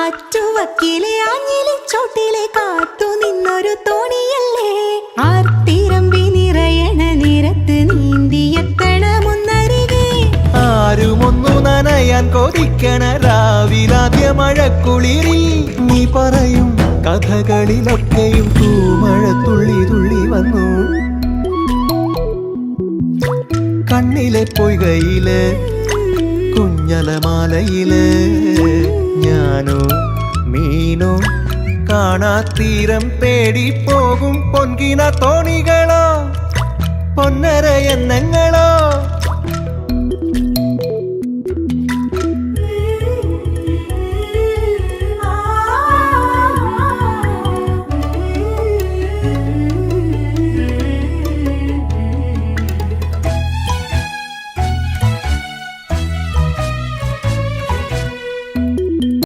ആറ്റുവക്കിലെ ആഞ്ഞിലി ചോട്ടിലെ കാത്തു നിന്നൊരു തോണിയല്ലേ ആർത്തിരമ്പി നിറയണ നിരത്ത് നീന്തിയെത്തണമെന്നരികെ ആരുമൊന്നു നനയാൻ കൊതിക്കണ രാവിലാദ്യ മഴക്കുളിരിൽ നീ പറയും കഥകളിലൊക്കെയും തൂമഴ തുള്ളി തുള്ളി വന്നു കണ്ണിലെ പൊയ്കയില് കുഞ്ഞലമാലയില് ഞാനോ മീനോ കാണാത്തീരം തേടി പോകും പൊൻകിന തോണികളോ പൊന്നര എന്നങ്ങളോ